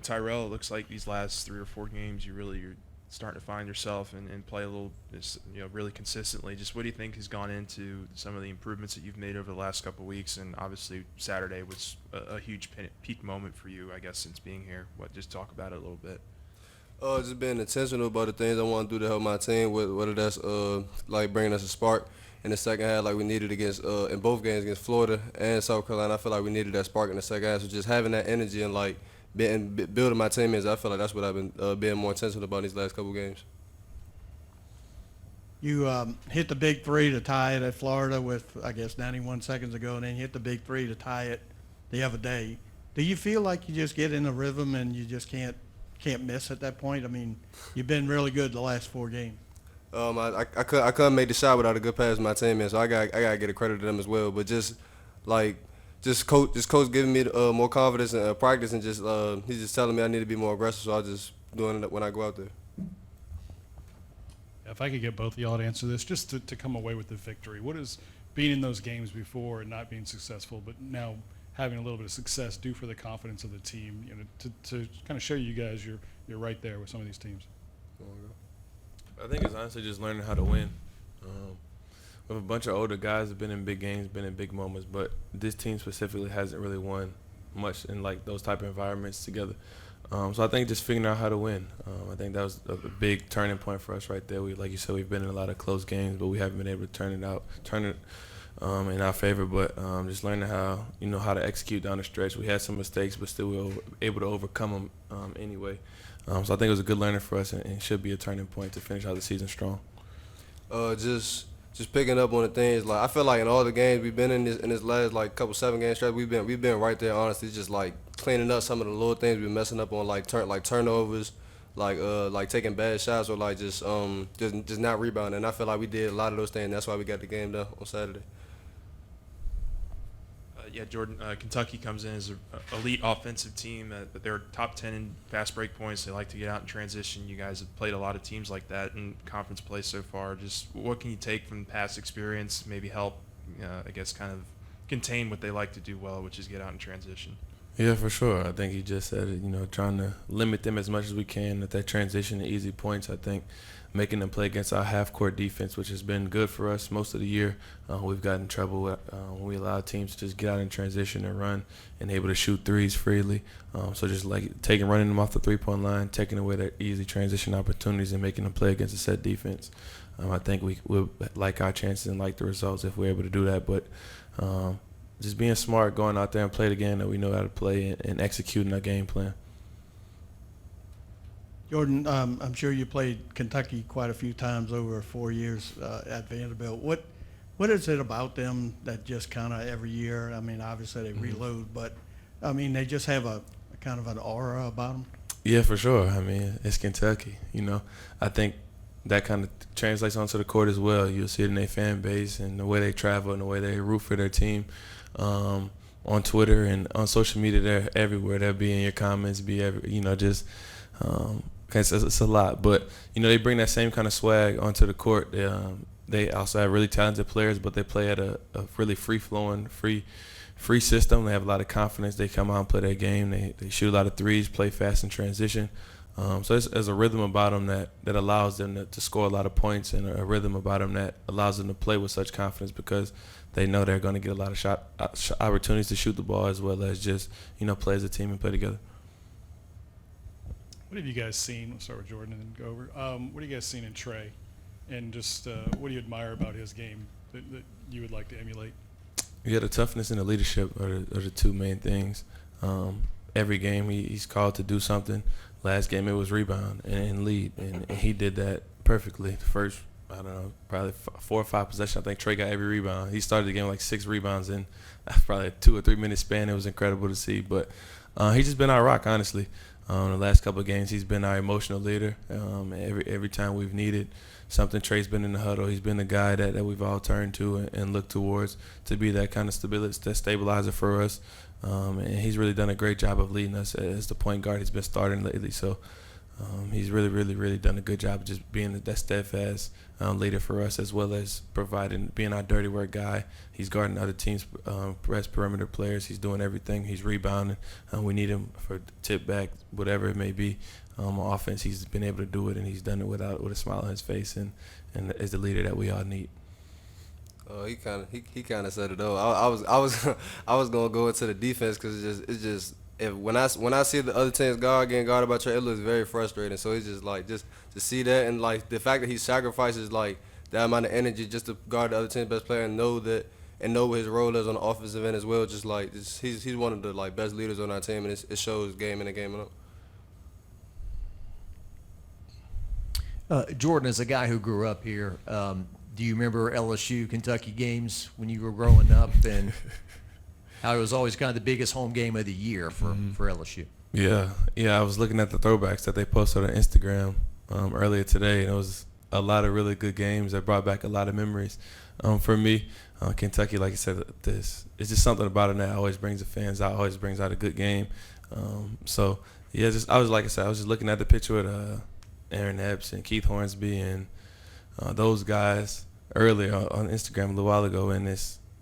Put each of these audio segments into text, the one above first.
Tyrell, it looks like these last 3 or 4 games, you're starting to find yourself and play a little, really consistently. Just what do you think has gone into some of the improvements that you've made over the last couple of weeks? And obviously Saturday was a huge peak moment for you, I guess, since being here. Just talk about it a little bit. Just being intentional about the things I want to do to help my team, whether that's like bringing us a spark in the second half, like we needed against in both games against Florida and South Carolina. I feel like we needed that spark in the second half. So just having that energy and like building my teammates, I feel like that's what I've been being more intentional about these last couple games. You hit the big three to tie it at Florida with, I guess, 91 seconds ago, and then you hit the big three to tie it the other day. Do you feel like you just get in a rhythm and you just can't miss at that point? I mean, you've been really good the last 4 games. I couldn't make the shot without a good pass to my teammates, so I gotta get a credit to them as well. But coach giving me more confidence and practice, and he's just telling me I need to be more aggressive. So I'm just doing it when I go out there. If I could get both of y'all to answer this, just to come away with the victory. What is being in those games before and not being successful, but now having a little bit of success do for the confidence of the team? To kind of show you guys you're right there with some of these teams. I think it's honestly just learning how to win. We have a bunch of older guys that have been in big games, been in big moments, but this team specifically hasn't really won much in like those type of environments together. So I think just figuring out how to win. I think that was a big turning point for us right there. Like you said, we've been in a lot of close games, but we haven't been able to turn it in our favor. But just learning how to execute down the stretch. We had some mistakes, but still we were able to overcome them anyway. So I think it was a good learning for us, and should be a turning point to finish out the season strong. Just picking up on the things, like I feel like in all the games we've been in this last like couple 7 game stretch, we've been right there. Honestly, just like cleaning up some of the little things we've been messing up on, like turnovers, like taking bad shots, or like just not rebounding. And I feel like we did a lot of those things. That's why we got the game done on Saturday. Yeah, Jordan, Kentucky comes in as an elite offensive team. They're top 10 in fast break points. They like to get out in transition. You guys have played a lot of teams like that in conference play so far. Just what can you take from past experience, maybe help, I guess, kind of contain what they like to do well, which is get out in transition? Yeah, for sure. I think he just said it, trying to limit them as much as we can at that transition and easy points. I think making them play against our half-court defense, which has been good for us most of the year. We've gotten in trouble when we allow teams to just get out in transition and run and able to shoot threes freely. So just like running them off the three-point line, taking away their easy transition opportunities and making them play against a set defense. I think we like our chances and like the results if we're able to do that. But just being smart, going out there and play the game that we know how to play and executing our game plan. Jordan, I'm sure you played Kentucky quite a few times over 4 years at Vanderbilt. What is it about them that just kind of every year, I mean, obviously they reload, but, I mean, they just have a kind of an aura about them? Yeah, for sure. I mean, it's Kentucky, I think that kind of translates onto the court as well. You'll see it in their fan base and the way they travel and the way they root for their team. On Twitter and on social media, they're everywhere. They'll be in your comments, it's a lot. But, they bring that same kind of swag onto the court. They also have really talented players, but they play at a really free-flowing, free system. They have a lot of confidence. They come out and play their game. They shoot a lot of threes, play fast in transition. So there's a rhythm about them that allows them to score a lot of points, and a rhythm about them that allows them to play with such confidence because they know they're going to get a lot of shot opportunities to shoot the ball as well as just, play as a team and play together. What have you guys seen? We'll start with Jordan and then go over. What have you guys seen in Trey? And just what do you admire about his game that you would like to emulate? Yeah, the toughness and the leadership are the two main things. Every game he's called to do something. Last game it was rebound and lead, and he did that perfectly. The first, I don't know, probably 4 or 5 possessions, I think Trey got every rebound. He started the game with like 6 rebounds in probably a 2 or 3 minute span. It was incredible to see. But he's just been our rock, honestly. The last couple of games, he's been our emotional leader. Every time we've needed something, Trey's been in the huddle. He's been the guy that we've all turned to and looked towards to be that kind of stabilizer for us. And he's really done a great job of leading us as the point guard. He's been starting lately. So He's really done a good job of just being that steadfast leader for us, as well as being our dirty work guy. He's guarding other teams' press perimeter players. He's doing everything. He's rebounding. We need him for tip back, whatever it may be. On offense, he's been able to do it, and he's done it with a smile on his face, and is the leader that we all need. He kind of said it though. I was gonna go into the defense because it's just when I see the other team's guard getting guarded by Trey, it looks very frustrating. So it's just like just to see that, and like the fact that he sacrifices like that amount of energy just to guard the other team's best player and know what his role is on the offensive end as well. He's one of the like best leaders on our team, and it shows game in and game out. Jordan, as a guy who grew up here, do you remember LSU Kentucky games when you were growing up, and how it was always kind of the biggest home game of the year for LSU? Yeah. I was looking at the throwbacks that they posted on Instagram earlier today, and it was a lot of really good games that brought back a lot of memories. For me, Kentucky, like I said, it's just something about it that always brings the fans out, always brings out a good game. I was just looking at the picture with Aaron Epps and Keith Hornsby and those guys earlier on Instagram a little while ago, and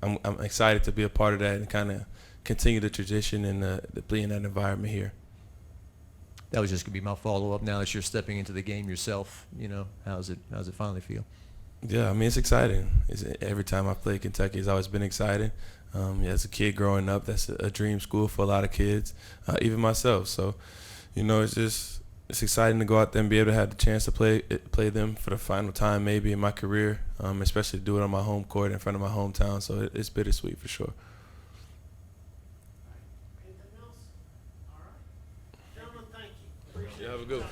I'm excited to be a part of that and kind of continue the tradition and the play in that environment here. That was just gonna be my follow-up. Now that you're stepping into the game yourself, how's it finally feel? Yeah, I mean, it's exciting. Every time I play Kentucky, it's always been exciting. As a kid growing up, that's a dream school for a lot of kids, even myself. So, it's exciting to go out there and be able to have the chance to play them for the final time maybe in my career, especially to do it on my home court in front of my hometown. So it's bittersweet for sure. Anything else? All right. Gentlemen, thank you. Appreciate Have a good one.